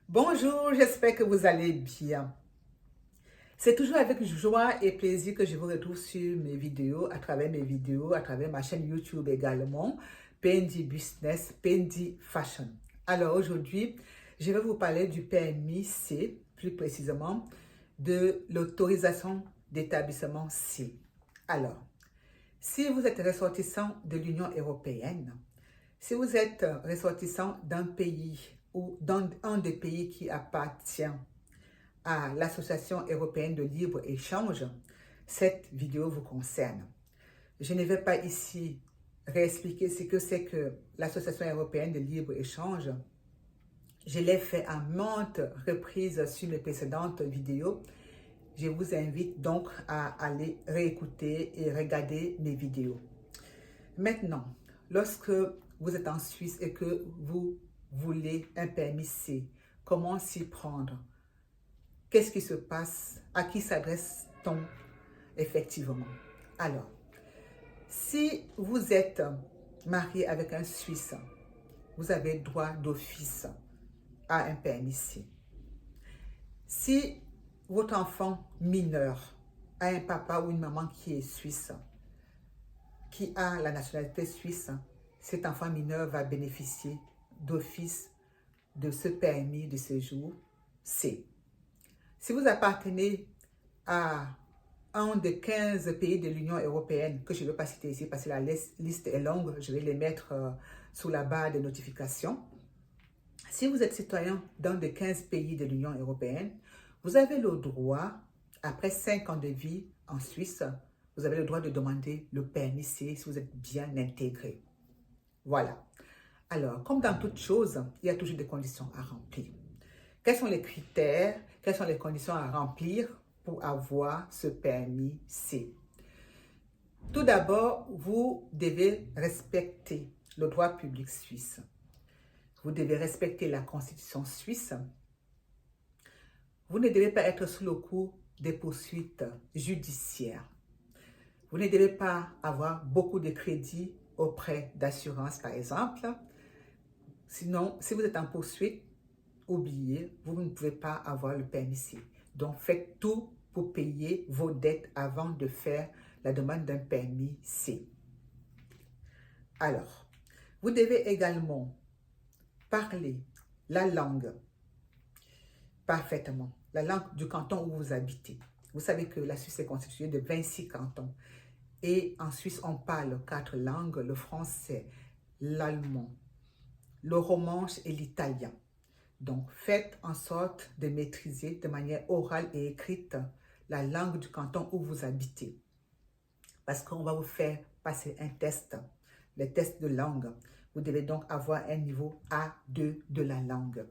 Bonjour, j'espère que vous allez bien. C'est toujours avec joie et plaisir que je vous retrouve sur mes vidéos, à travers ma chaîne YouTube également, PND Business, PND Fashion. Alors aujourd'hui, je vais vous parler du permis C, plus précisément de l'autorisation d'établissement C. Alors, si vous êtes ressortissant de l'Union européenne, si vous êtes ressortissant d'un pays ou d'un des pays qui appartient à l'Association européenne de libre-échange, cette vidéo vous concerne. Je ne vais pas ici réexpliquer ce que c'est que l'Association européenne de libre-échange. Je l'ai fait à maintes reprises sur mes précédentes vidéos. Je vous invite donc à aller réécouter et regarder mes vidéos. Maintenant, lorsque vous êtes en Suisse et que vous voulez un permis C, comment s'y prendre? Qu'est-ce qui se passe? À qui s'adresse-t-on effectivement? Alors, si vous êtes marié avec un Suisse, vous avez droit d'office à un permis C. Si votre enfant mineur a un papa ou une maman qui est suisse, qui a la nationalité suisse, cet enfant mineur va bénéficier d'office de ce permis de séjour C. Si vous appartenez à un des 15 pays de l'Union européenne, que je ne vais pas citer ici parce que la liste est longue, je vais les mettre sous la barre de notification. Si vous êtes citoyen d'un des 15 pays de l'Union européenne, vous avez le droit, après 5 ans de vie en Suisse, vous avez le droit de demander le permis C si vous êtes bien intégré. Voilà. Alors, comme dans toute chose, il y a toujours des conditions à remplir. Quels sont les critères, quelles sont les conditions à remplir pour avoir ce permis C? Tout d'abord, vous devez respecter le droit public suisse. Vous devez respecter la Constitution suisse. Vous ne devez pas être sous le coup des poursuites judiciaires. Vous ne devez pas avoir beaucoup de crédits auprès d'assurance, par exemple. Sinon, si vous êtes en poursuite, oubliez, vous ne pouvez pas avoir le permis C. Donc, faites tout pour payer vos dettes avant de faire la demande d'un permis C. Alors, vous devez également parler la langue parfaitement, la langue du canton où vous habitez. Vous savez que la Suisse est constituée de 26 cantons. Et en Suisse, on parle 4 langues, le français, l'allemand, le romanche et l'italien. Donc, faites en sorte de maîtriser de manière orale et écrite la langue du canton où vous habitez. Parce qu'on va vous faire passer un test, le test de langue. Vous devez donc avoir un niveau A2 de la langue.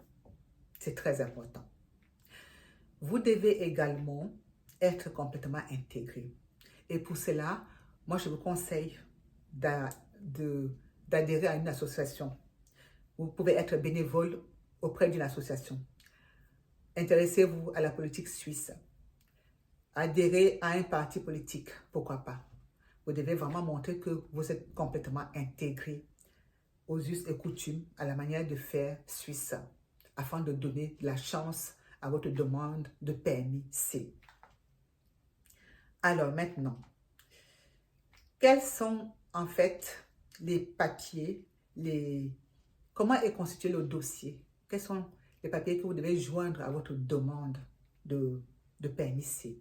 C'est très important. Vous devez également être complètement intégré. Et pour cela, moi, je vous conseille d'adhérer à une association. Vous pouvez être bénévole auprès d'une association. Intéressez-vous à la politique suisse. Adhérez à un parti politique, pourquoi pas. Vous devez vraiment montrer que vous êtes complètement intégré aux us et coutumes, à la manière de faire suisse, afin de donner la chance à votre demande de permis C. Alors maintenant, quels sont en fait les papiers, comment est constitué le dossier? Quels sont les papiers que vous devez joindre à votre demande de permis C?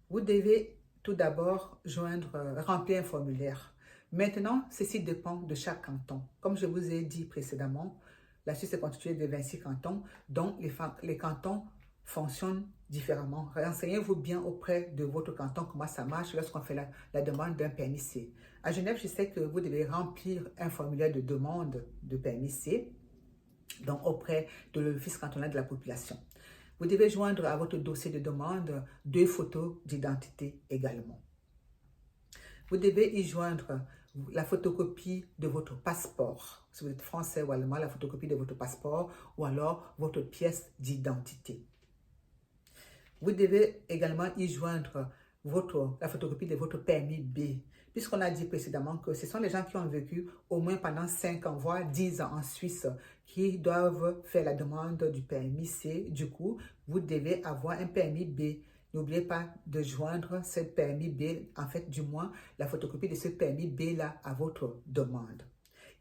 Vous devez tout d'abord remplir un formulaire. Maintenant, ceci dépend de chaque canton. Comme je vous ai dit précédemment, la Suisse est constituée de 26 cantons, donc les cantons fonctionnent différemment. Renseignez-vous bien auprès de votre canton comment ça marche lorsqu'on fait la demande d'un permis C. À Genève, je sais que vous devez remplir un formulaire de demande de permis C, donc auprès de l'Office cantonal de la population. Vous devez joindre à votre dossier de demande 2 photos d'identité également. Vous devez y joindre la photocopie de votre passeport. Si vous êtes français ou allemand, la photocopie de votre passeport ou alors votre pièce d'identité. Vous devez également y joindre la photocopie de votre permis B. puisqu'on a dit précédemment que ce sont les gens qui ont vécu au moins pendant 5 ans, voire 10 ans en Suisse, qui doivent faire la demande du permis C. Du coup, vous devez avoir un permis B. N'oubliez pas de joindre ce permis B, en fait, du moins, la photocopie de ce permis B-là à votre demande.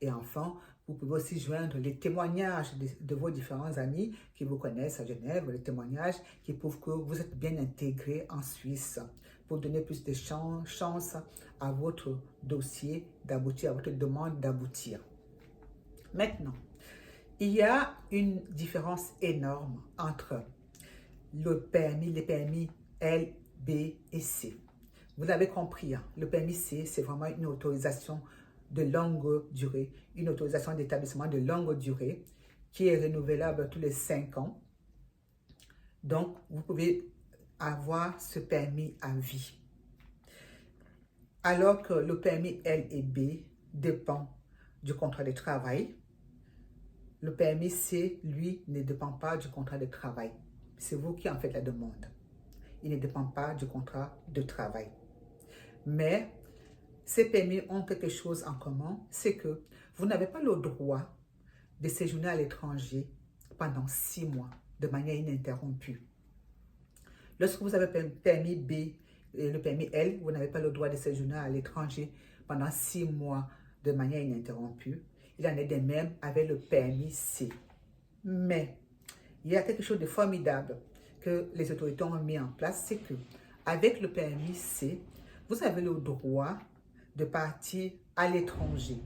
Et enfin, vous pouvez aussi joindre les témoignages de vos différents amis qui vous connaissent à Genève, les témoignages qui prouvent que vous êtes bien intégré en Suisse pour donner plus de chance à votre dossier d'aboutir, à votre demande d'aboutir. Maintenant, il y a une différence énorme entre les permis L, B et C. Vous l'avez compris, hein, le permis C, c'est vraiment une autorisation de longue durée, une autorisation d'établissement de longue durée qui est renouvelable tous les 5 ans. Donc, vous pouvez avoir ce permis à vie. Alors que le permis L et B dépend du contrat de travail, le permis C, lui, ne dépend pas du contrat de travail. C'est vous qui en faites la demande. Il ne dépend pas du contrat de travail. Mais ces permis ont quelque chose en commun, c'est que vous n'avez pas le droit de séjourner à l'étranger pendant 6 mois de manière ininterrompue. Lorsque vous avez le permis B et le permis L, vous n'avez pas le droit de séjourner à l'étranger pendant 6 mois de manière ininterrompue. Il en est de même avec le permis C. Mais il y a quelque chose de formidable que les autorités ont mis en place, c'est que avec le permis C, vous avez le droit de partir à l'étranger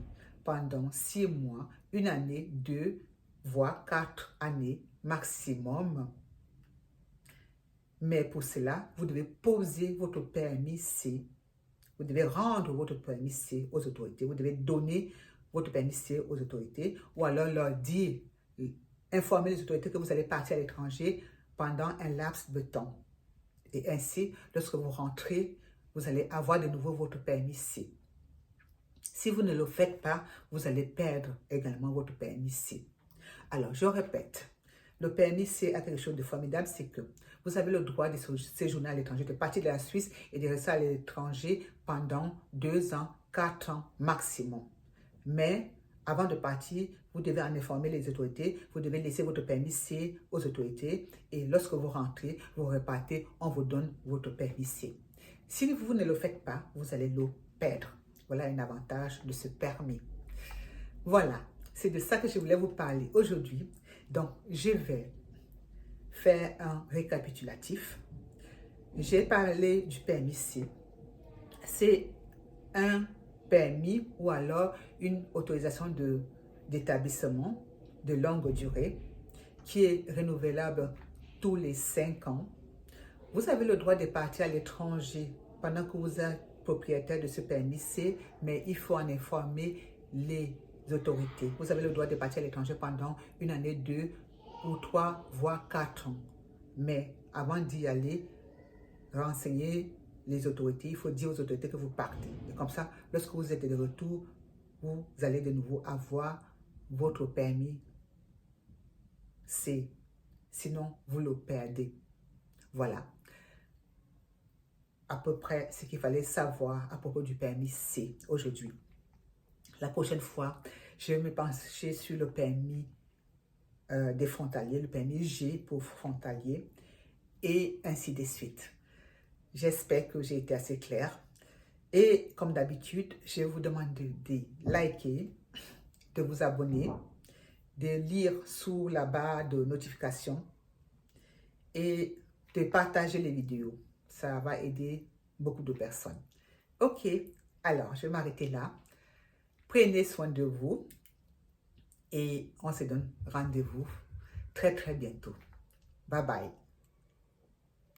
pendant 6 mois, 1 année, 2, voire 4 années maximum. Mais pour cela, vous devez poser votre permis C. Vous devez rendre votre permis C aux autorités. Vous devez donner votre permis C aux autorités ou alors leur dire, informer les autorités que vous allez partir à l'étranger pendant un laps de temps. Et ainsi, lorsque vous rentrez, vous allez avoir de nouveau votre permis C. Si vous ne le faites pas, vous allez perdre également votre permis C. Alors, je répète, le permis C a quelque chose de formidable, c'est que vous avez le droit de séjourner à l'étranger, de partir de la Suisse et de rester à l'étranger pendant 2 ans, 4 ans maximum. Mais avant de partir, vous devez en informer les autorités, vous devez laisser votre permis C aux autorités et lorsque vous rentrez, vous repartez, on vous donne votre permis C. Si vous ne le faites pas, vous allez le perdre. Voilà un avantage de ce permis. Voilà, c'est de ça que je voulais vous parler aujourd'hui. Donc, je vais faire un récapitulatif. J'ai parlé du permis C. C'est un permis ou alors une autorisation d'établissement de longue durée qui est renouvelable tous les 5 ans. Vous avez le droit de partir à l'étranger pendant que vous êtes propriétaire de ce permis C, mais il faut en informer les autorités. Vous avez le droit de partir à l'étranger pendant 1 année, 2 ou 3, voire 4 ans. Mais avant d'y aller, renseignez les autorités. Il faut dire aux autorités que vous partez. Et comme ça, lorsque vous êtes de retour, vous allez de nouveau avoir votre permis C. Sinon, vous le perdez. Voilà à peu près ce qu'il fallait savoir à propos du permis C aujourd'hui. La prochaine fois, je vais me pencher sur le permis des frontaliers, le permis G pour frontalier et ainsi de suite. J'espère que j'ai été assez claire. Et comme d'habitude, je vous demande de liker, de vous abonner, de lire sous la barre de notification et de partager les vidéos. Ça va aider beaucoup de personnes. Ok, alors je vais m'arrêter là. Prenez soin de vous et on se donne rendez-vous très très bientôt. Bye bye.